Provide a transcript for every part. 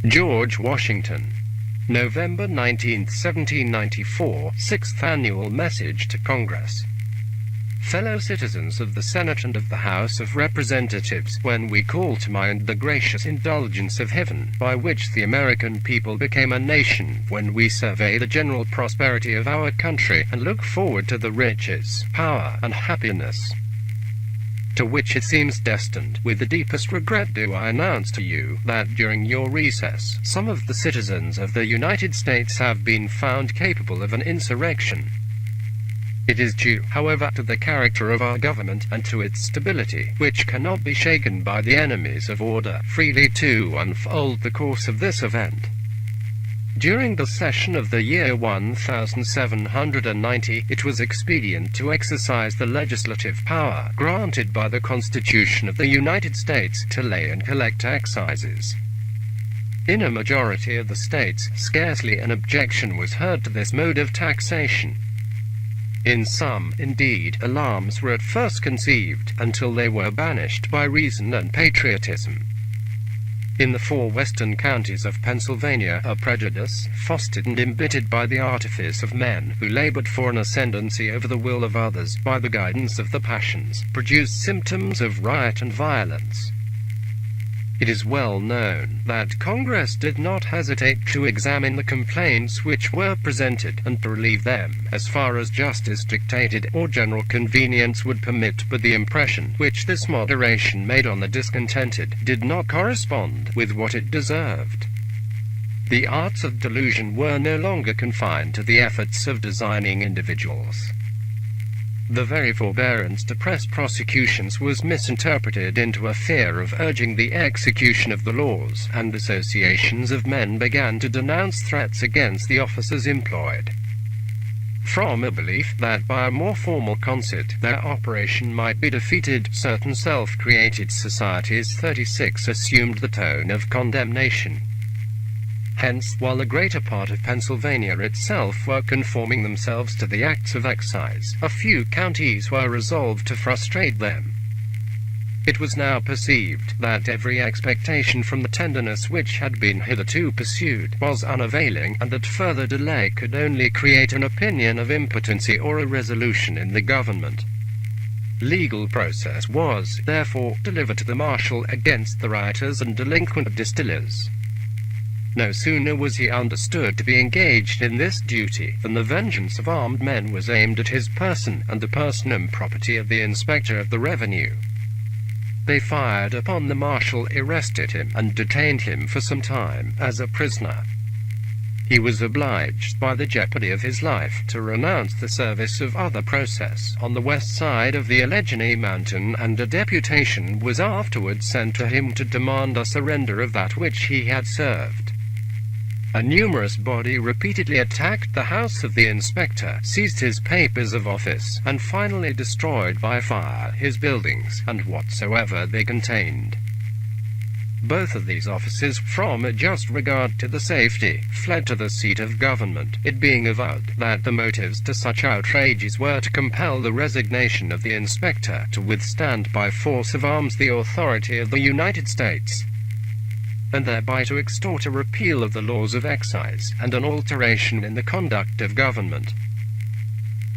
George Washington, November 19, 1794, 6th Annual Message to Congress. Fellow citizens of the Senate and of the House of Representatives, when we call to mind the gracious indulgence of heaven, by which the American people became a nation, when we survey the general prosperity of our country, and look forward to the riches, power, and happiness to which it seems destined, with the deepest regret do I announce to you, that during your recess, some of the citizens of the United States have been found capable of an insurrection. It is due, however, to the character of our government, and to its stability, which cannot be shaken by the enemies of order, freely to unfold the course of this event. During the session of the year 1790, it was expedient to exercise the legislative power granted by the Constitution of the United States to lay and collect excises. In a majority of the states, scarcely an objection was heard to this mode of taxation. In some, indeed, alarms were at first conceived, until they were banished by reason and patriotism. In the 4 western counties of Pennsylvania, a prejudice, fostered and embittered by the artifice of men who labored for an ascendancy over the will of others by the guidance of the passions, produced symptoms of riot and violence. It is well known that Congress did not hesitate to examine the complaints which were presented, and to relieve them, as far as justice dictated or general convenience would permit, but the impression which this moderation made on the discontented did not correspond with what it deserved. The arts of delusion were no longer confined to the efforts of designing individuals. The very forbearance to press prosecutions was misinterpreted into a fear of urging the execution of the laws, and associations of men began to denounce threats against the officers employed. From a belief that by a more formal concert their operation might be defeated, certain self-created societies 36 assumed the tone of condemnation. Hence, while the greater part of Pennsylvania itself were conforming themselves to the acts of excise, a few counties were resolved to frustrate them. It was now perceived that every expectation from the tenderness which had been hitherto pursued was unavailing, and that further delay could only create an opinion of impotency or irresolution in the government. Legal process was, therefore, delivered to the marshal against the rioters and delinquent distillers. No sooner was he understood to be engaged in this duty than the vengeance of armed men was aimed at his person and the person and property of the inspector of the revenue. They fired upon the marshal, arrested him, and detained him for some time as a prisoner. He was obliged, by the jeopardy of his life, to renounce the service of other process on the west side of the Allegheny Mountain, and a deputation was afterwards sent to him to demand a surrender of that which he had served. A numerous body repeatedly attacked the house of the inspector, seized his papers of office, and finally destroyed by fire his buildings, and whatsoever they contained. Both of these officers, from a just regard to the safety, fled to the seat of government, it being avowed that the motives to such outrages were to compel the resignation of the inspector, to withstand by force of arms the authority of the United States, and thereby to extort a repeal of the laws of excise, and an alteration in the conduct of government.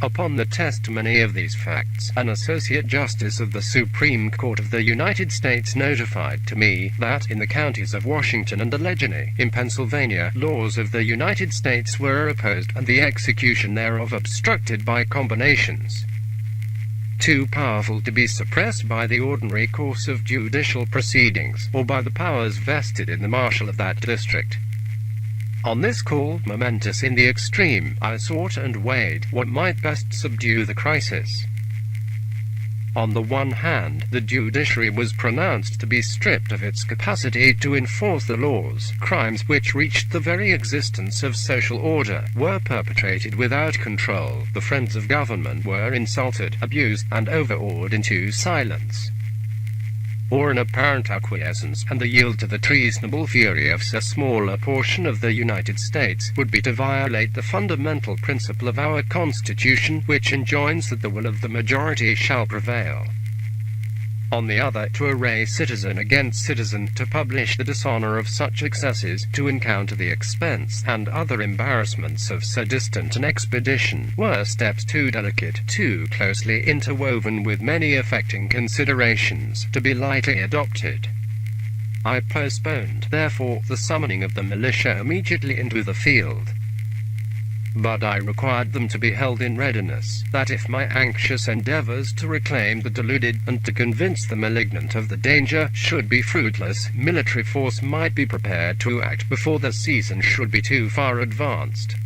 Upon the testimony of these facts, an Associate Justice of the Supreme Court of the United States notified to me that, in the counties of Washington and Allegheny, in Pennsylvania, laws of the United States were opposed, and the execution thereof obstructed by combinations too powerful to be suppressed by the ordinary course of judicial proceedings, or by the powers vested in the marshal of that district. On this call, momentous in the extreme, I sought and weighed what might best subdue the crisis. On the one hand, the judiciary was pronounced to be stripped of its capacity to enforce the laws. Crimes which reached the very existence of social order were perpetrated without control. The friends of government were insulted, abused, and overawed into silence, or an apparent acquiescence, and the yield to the treasonable fury of so small a portion of the United States would be to violate the fundamental principle of our Constitution, which enjoins that the will of the majority shall prevail. on the other, to array citizen against citizen, to publish the dishonor of such excesses, to encounter the expense and other embarrassments of so distant an expedition, were steps too delicate, too closely interwoven with many affecting considerations, to be lightly adopted. I postponed, therefore, the summoning of the militia immediately into the field. But I required them to be held in readiness, that if my anxious endeavors to reclaim the deluded, and to convince the malignant of the danger, should be fruitless, military force might be prepared to act before the season should be too far advanced.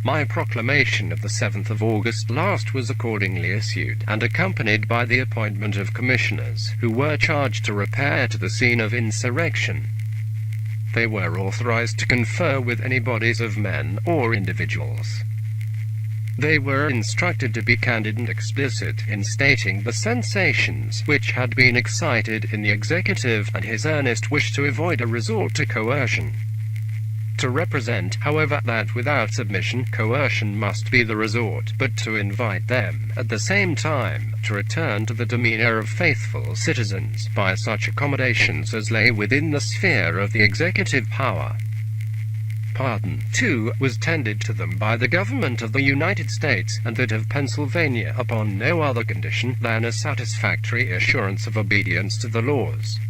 My proclamation of the 7th of August last was accordingly issued, and accompanied by the appointment of commissioners, who were charged to repair to the scene of insurrection. They were authorized to confer with any bodies of men or individuals. They were instructed to be candid and explicit in stating the sensations which had been excited in the executive and his earnest wish to avoid a resort to coercion. To represent, however, that without submission coercion must be the resort, but to invite them, at the same time, to return to the demeanor of faithful citizens, by such accommodations as lay within the sphere of the executive power. Pardon, too, was tendered to them by the government of the United States and that of Pennsylvania upon no other condition than a satisfactory assurance of obedience to the laws.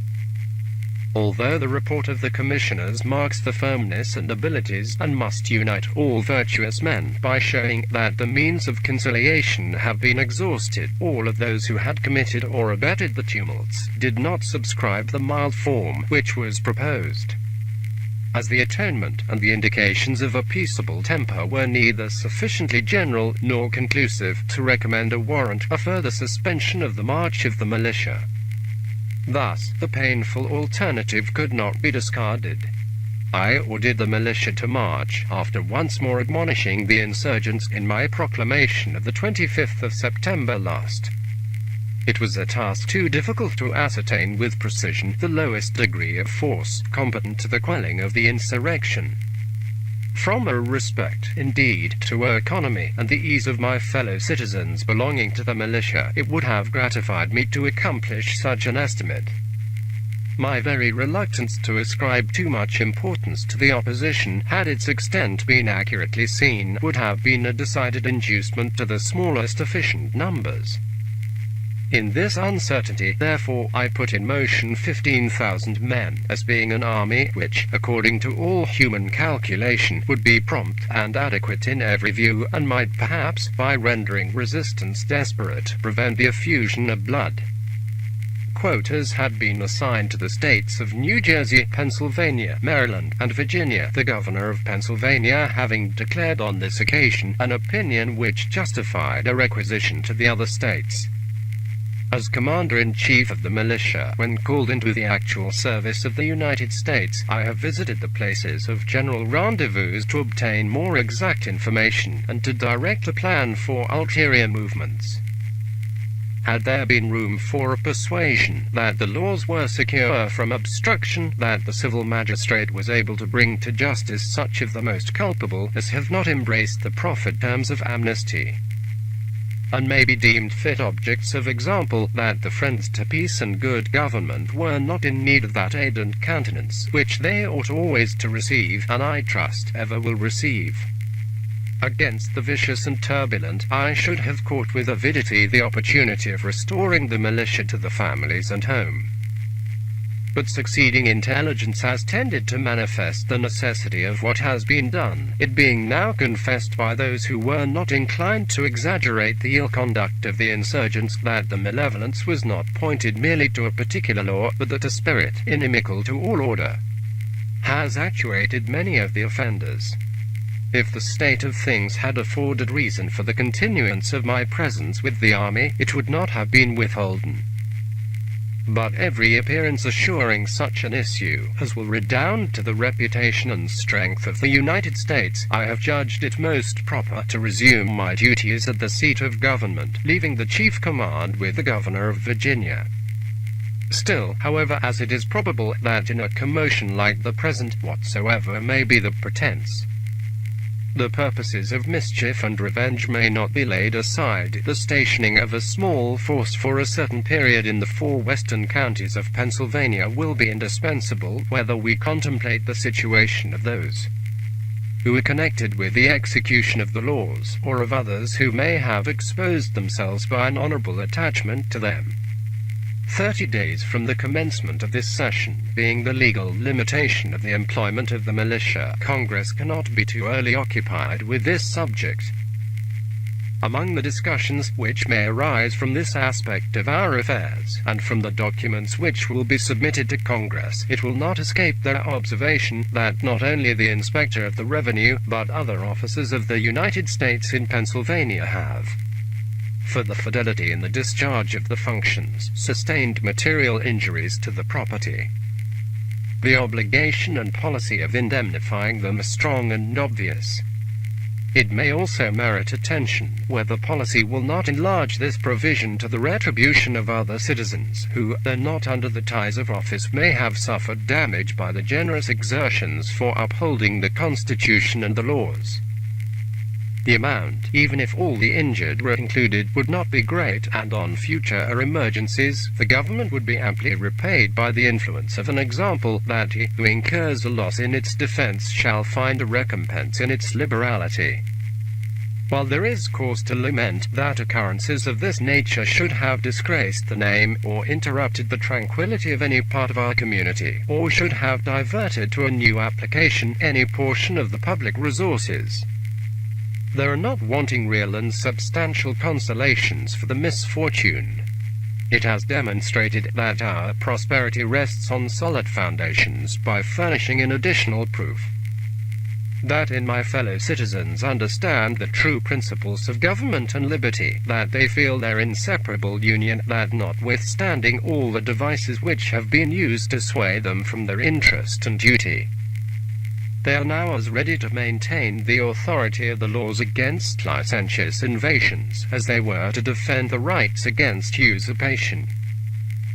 Although the report of the commissioners marks the firmness and abilities, and must unite all virtuous men, by showing that the means of conciliation have been exhausted, all of those who had committed or abetted the tumults did not subscribe the mild form which was proposed, as the atonement and the indications of a peaceable temper were neither sufficiently general nor conclusive to recommend a warrant a further suspension of the march of the militia. Thus, the painful alternative could not be discarded. I ordered the militia to march, after once more admonishing the insurgents in my proclamation of the 25th of September last. It was a task too difficult to ascertain with precision the lowest degree of force competent to the quelling of the insurrection. From a respect, indeed, to economy and the ease of my fellow citizens belonging to the militia, it would have gratified me to accomplish such an estimate. My very reluctance to ascribe too much importance to the opposition, had its extent been accurately seen, would have been a decided inducement to the smallest efficient numbers. In this uncertainty, therefore, I put in motion 15,000 men, as being an army which, according to all human calculation, would be prompt and adequate in every view, and might perhaps, by rendering resistance desperate, prevent the effusion of blood. Quotas had been assigned to the states of New Jersey, Pennsylvania, Maryland, and Virginia, the governor of Pennsylvania having declared on this occasion an opinion which justified a requisition to the other states. As Commander-in-Chief of the militia, when called into the actual service of the United States, I have visited the places of general rendezvous to obtain more exact information and to direct a plan for ulterior movements. Had there been room for a persuasion that the laws were secure from obstruction, that the civil magistrate was able to bring to justice such of the most culpable as have not embraced the proffered terms of amnesty, and may be deemed fit objects of example, that the friends to peace and good government were not in need of that aid and countenance which they ought always to receive, and I trust ever will receive. Against the vicious and turbulent, I should have caught with avidity the opportunity of restoring the militia to the families and home. But succeeding intelligence has tended to manifest the necessity of what has been done, it being now confessed by those who were not inclined to exaggerate the ill conduct of the insurgents, that the malevolence was not pointed merely to a particular law, but that a spirit, inimical to all order, has actuated many of the offenders. If the state of things had afforded reason for the continuance of my presence with the army, it would not have been withholden. But every appearance assuring such an issue as will redound to the reputation and strength of the United States, I have judged it most proper to resume my duties at the seat of government, leaving the chief command with the governor of Virginia. Still, however, as it is probable that in a commotion like the present, whatsoever may be the pretense, The purposes of mischief and revenge may not be laid aside. The stationing of a small force for a certain period in the 4 western counties of Pennsylvania will be indispensable, whether we contemplate the situation of those who are connected with the execution of the laws, or of others who may have exposed themselves by an honorable attachment to them. 30 days from the commencement of this session, being the legal limitation of the employment of the militia, Congress cannot be too early occupied with this subject. Among the discussions which may arise from this aspect of our affairs, and from the documents which will be submitted to Congress, it will not escape their observation that not only the Inspector of the Revenue, but other officers of the United States in Pennsylvania have, for the fidelity in the discharge of the functions, sustained material injuries to the property. The obligation and policy of indemnifying them are strong and obvious. It may also merit attention, whether policy will not enlarge this provision to the retribution of other citizens, who, though not under the ties of office, may have suffered damage by the generous exertions for upholding the Constitution and the laws. The amount, even if all the injured were included, would not be great, and on future emergencies, the government would be amply repaid by the influence of an example that he who incurs a loss in its defense shall find a recompense in its liberality. While there is cause to lament that occurrences of this nature should have disgraced the name, or interrupted the tranquillity of any part of our community, or should have diverted to a new application any portion of the public resources, there are not wanting real and substantial consolations for the misfortune. It has demonstrated that our prosperity rests on solid foundations by furnishing an additional proof that in my fellow citizens understand the true principles of government and liberty, that they feel their inseparable union, that notwithstanding all the devices which have been used to sway them from their interest and duty, they are now as ready to maintain the authority of the laws against licentious invasions as they were to defend the rights against usurpation.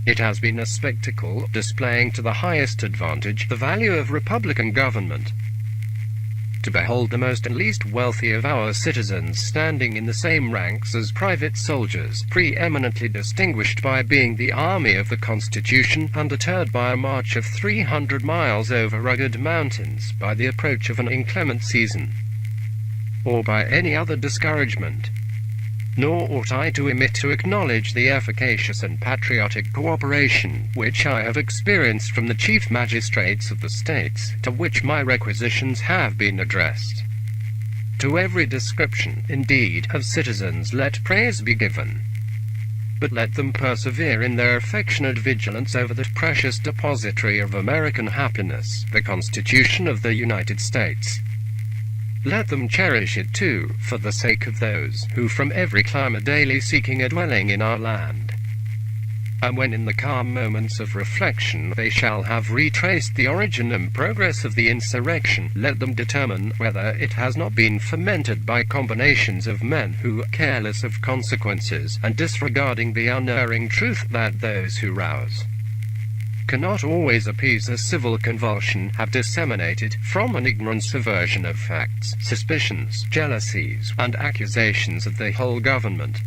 It has been a spectacle displaying to the highest advantage the value of republican government, to behold the most and least wealthy of our citizens standing in the same ranks as private soldiers, preeminently distinguished by being the army of the Constitution, undeterred by a march of 300 miles over rugged mountains, by the approach of an inclement season, or by any other discouragement. Nor ought I to omit to acknowledge the efficacious and patriotic cooperation which I have experienced from the chief magistrates of the states, to which my requisitions have been addressed. To every description, indeed, of citizens let praise be given, but let them persevere in their affectionate vigilance over the precious depository of American happiness, the Constitution of the United States. Let them cherish it, too, for the sake of those who from every clime are daily seeking a dwelling in our land. And when in the calm moments of reflection they shall have retraced the origin and progress of the insurrection, let them determine whether it has not been fomented by combinations of men who, careless of consequences, and disregarding the unerring truth that those who rouse cannot always appease a civil convulsion, have disseminated, from an ignorance aversion of facts, suspicions, jealousies, and accusations of the whole government.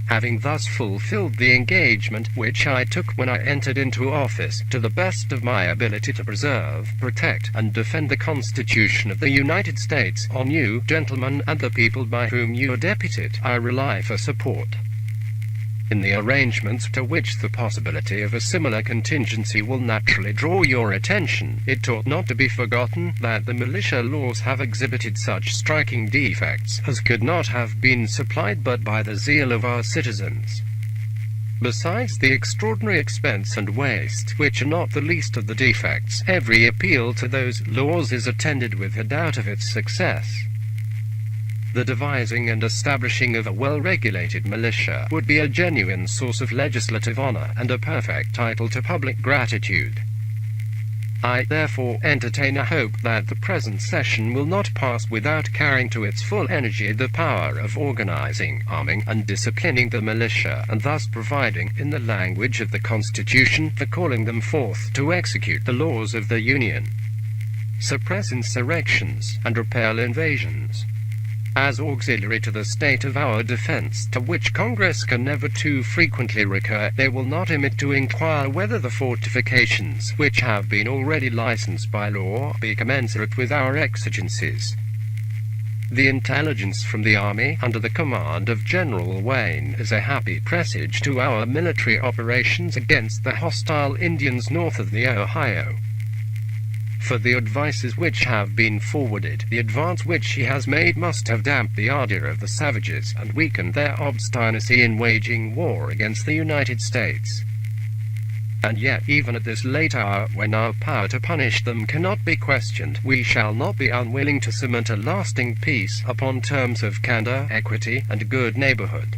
Having thus fulfilled the engagement which I took when I entered into office, to the best of my ability to preserve, protect, and defend the Constitution of the United States, on you, gentlemen, and the people by whom you are deputed, I rely for support. In the arrangements to which the possibility of a similar contingency will naturally draw your attention, it ought not to be forgotten that the militia laws have exhibited such striking defects as could not have been supplied but by the zeal of our citizens. Besides the extraordinary expense and waste, which are not the least of the defects, every appeal to those laws is attended with a doubt of its success. The devising and establishing of a well-regulated militia would be a genuine source of legislative honor and a perfect title to public gratitude. I therefore entertain a hope that the present session will not pass without carrying to its full energy the power of organizing, arming, and disciplining the militia, and thus providing, in the language of the Constitution, for calling them forth to execute the laws of the Union. suppress insurrections, and repel invasions. As auxiliary to the state of our defense, to which Congress can never too frequently recur, they will not omit to inquire whether the fortifications, which have been already licensed by law, be commensurate with our exigencies. The intelligence from the army, under the command of General Wayne, is a happy presage to our military operations against the hostile Indians north of the Ohio. For the advices which have been forwarded, the advance which he has made must have damped the ardor of the savages, and weakened their obstinacy in waging war against the United States. And yet, even at this late hour, when our power to punish them cannot be questioned, we shall not be unwilling to cement a lasting peace upon terms of candor, equity, and good neighborhood.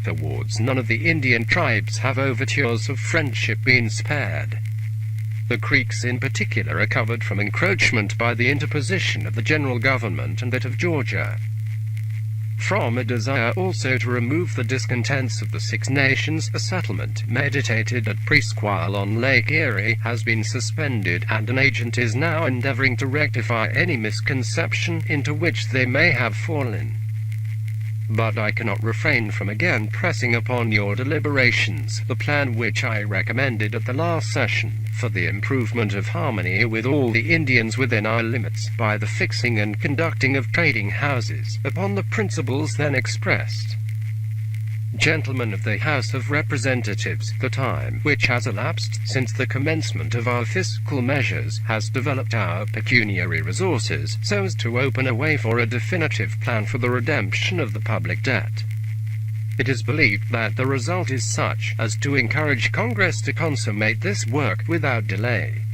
Towards none of the Indian tribes have overtures of friendship been spared. The Creeks in particular are covered from encroachment by the interposition of the general government and that of Georgia. From a desire also to remove the discontents of the Six Nations, a settlement, meditated at Presquisle on Lake Erie, has been suspended, and an agent is now endeavoring to rectify any misconception into which they may have fallen. But I cannot refrain from again pressing upon your deliberations the plan which I recommended at the last session, for the improvement of harmony with all the Indians within our limits, by the fixing and conducting of trading houses, upon the principles then expressed. Gentlemen of the House of Representatives, the time which has elapsed since the commencement of our fiscal measures has developed our pecuniary resources so as to open a way for a definitive plan for the redemption of the public debt. It is believed that the result is such as to encourage Congress to consummate this work without delay.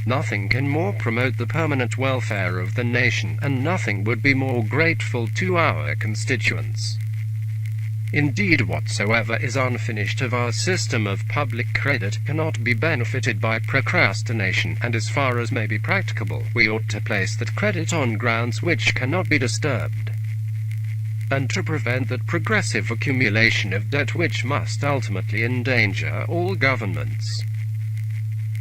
Nothing can more promote the permanent welfare of the nation, and nothing would be more grateful to our constituents. Indeed, whatsoever is unfinished of our system of public credit cannot be benefited by procrastination, and as far as may be practicable, we ought to place that credit on grounds which cannot be disturbed, and to prevent that progressive accumulation of debt which must ultimately endanger all governments.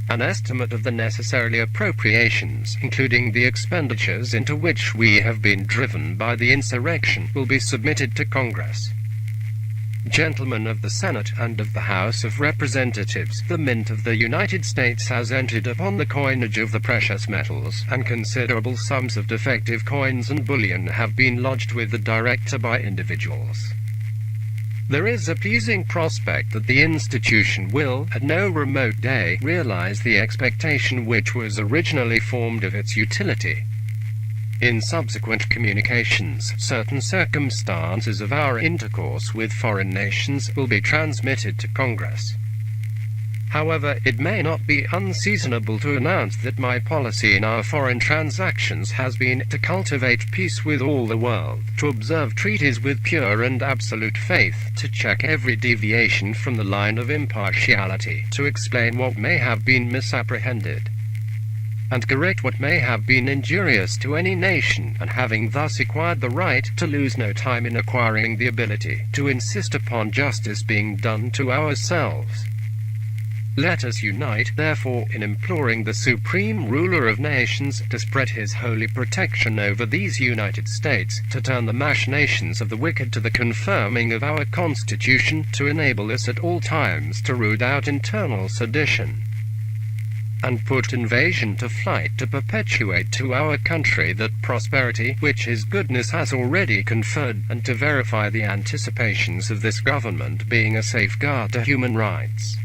An estimate of the necessary appropriations, including the expenditures into which we have been driven by the insurrection, will be submitted to Congress. Gentlemen of the Senate and of the House of Representatives, the Mint of the United States has entered upon the coinage of the precious metals, and considerable sums of defective coins and bullion have been lodged with the Director by individuals. There is a pleasing prospect that the institution will, at no remote day, realize the expectation which was originally formed of its utility. In subsequent communications, certain circumstances of our intercourse with foreign nations will be transmitted to Congress. However, it may not be unseasonable to announce that my policy in our foreign transactions has been to cultivate peace with all the world, to observe treaties with pure and absolute faith, to check every deviation from the line of impartiality, to explain what may have been misapprehended, and correct what may have been injurious to any nation, and having thus acquired the right, to lose no time in acquiring the ability to insist upon justice being done to ourselves. Let us unite, therefore, in imploring the Supreme Ruler of Nations to spread His holy protection over these United States, to turn the machinations of the wicked to the confirming of our Constitution, to enable us at all times to root out internal sedition, and put invasion to flight, to perpetuate to our country that prosperity which His goodness has already conferred, and to verify the anticipations of this government being a safeguard to human rights.